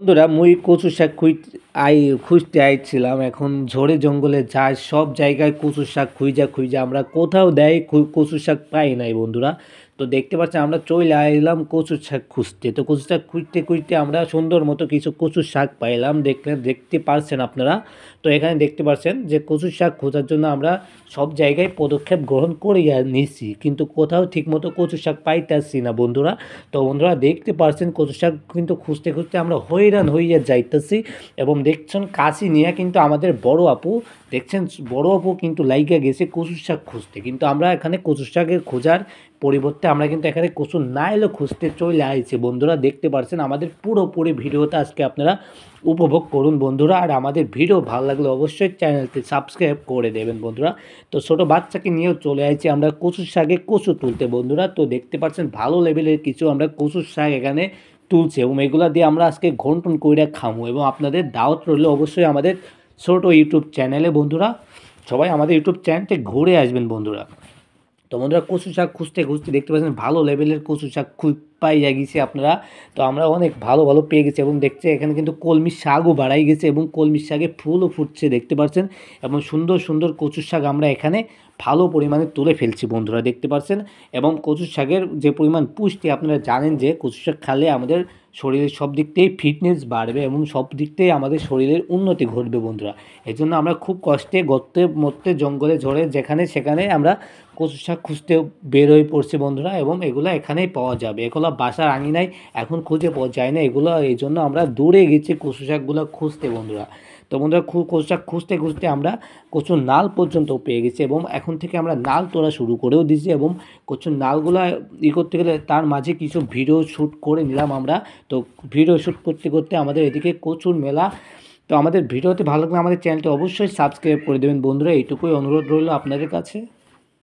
বন্ধুরা মুই কচু শাক খুঁজতে আইছিলাম। এখন ঝড়ে জঙ্গলে যাই, সব জায়গায় কচু শাক খুঁজা আমরা কোথাও দেয় কচু শাক পাই নাই বন্ধুরা। তো দেখতে পাচ্ছেন আমরা চলে আইলাম কচু শাক খুঁজতে। তো কচু শাক খুঁজতে আমরা সুন্দর মতো কিছু কচু শাক পাইলাম, দেখতে পারছেন আপনারা। তো এখানে দেখতে পাচ্ছেন যে কচু শাক খোঁজার জন্য আমরা সব জায়গায় পদক্ষেপ গ্রহণ করে নিচ্ছি, কিন্তু কোথাও ঠিকমতো কচু শাক পাইতেছি না বন্ধুরা। তো বন্ধুরা দেখতে পাচ্ছেন কচু শাক কিন্তু খুঁজতে আমরা হইরান হইয়া যাইতেছি। এবং দেখছেন কাশি নিয়ে কিন্তু আমাদের বড় আপু, দেখছেন বড় আপু কিন্তু লাইগা গেছে কচু শাক খুঁজতে। কিন্তু আমরা এখানে কচু শাকের খোঁজার পরিবর্তে আমরা কিন্তু এখানে কচু না এলে খুঁজতে চলে আইছি বন্ধুরা। দেখতে পাচ্ছেন আমাদের পুরোপুরি ভিডিওটা আজকে আপনারা উপভোগ করুন বন্ধুরা। আর আমাদের ভিডিও ভালো লাগলে অবশ্যই চ্যানেলটি সাবস্ক্রাইব করে দেবেন বন্ধুরা। তো ছোটো বাচ্চাকে নিয়েও চলে আসছি আমরা কচুর শাকে কচু তুলতে বন্ধুরা। তো দেখতে পাচ্ছেন ভালো লেভেলের কিছু আমরা কচুর শাক এখানে তুলছে এবং এগুলো দিয়ে আমরা আজকে ঘন্টন কইরা খামো। এবং আপনাদের দাওয়াত রইল অবশ্যই আমাদের ছোটো ইউটিউব চ্যানেলে বন্ধুরা। সবাই আমাদের ইউটিউব চ্যানেলটি ঘুরে আসবেন বন্ধুরা। তো বন্ধুরা কচু শাক খুঁজতে দেখতে পাচ্ছেন ভালো লেভেলের কচু শাক পাইয়া গেছি আপনারা। তো আমরা অনেক ভালো পেয়ে গেছি এবং দেখছে এখানে কিন্তু কলমি শাকও বাড়াই গেছে এবং কলমি শাকে ফুলও ফুটছে দেখতে পাচ্ছেন। এবং সুন্দর কচু শাক আমরা এখানে ভালো পরিমাণে তুলে ফেলছি বন্ধুরা, দেখতে পাচ্ছেন। এবং কচু শাকের যে পরিমাণ পুষ্টি আপনারা জানেন যে কচু শাক খেলে আমাদের শরীরের সব দিক থেকেই ফিটনেস বাড়বে এবং সব দিক থেকে আমাদের শরীরের উন্নতি ঘটবে বন্ধুরা। এই জন্য আমরা খুব কষ্টে গর্তে মধ্যে জঙ্গলে ঝড়ে যেখানে সেখানে আমরা কচু শাক খুঁজতে বের হয়ে পড়ছি বন্ধুরা। এবং এগুলো এখানেই পাওয়া যাবে, এগুলো বাসার আঙিনায় এখন খুঁজে পাওয়া যায় না এগুলো। এই জন্য আমরা দূরে গেছি কচু শাকগুলো খুঁজতে বন্ধুরা। তো বন্ধুরা কচু শাক খুঁজতে আমরা কচুর নাল পর্যন্ত পেয়ে গেছি এবং এখন থেকে আমরা নাল তোলা শুরু করেও দিয়েছি। এবং কচুর নালগুলো করতে গেলে তার মাঝে কিছু ভিডিও শ্যুট করে নিলাম আমরা। তো ভিডিও শ্যুট করতে আমাদের এদিকে কচুর মেলা। তো আমাদের ভিডিওতে ভালো লাগলে আমাদের চ্যানেলটি অবশ্যই সাবস্ক্রাইব করে দেবেন বন্ধুরা, এইটুকুই অনুরোধ রইল আপনাদের কাছে।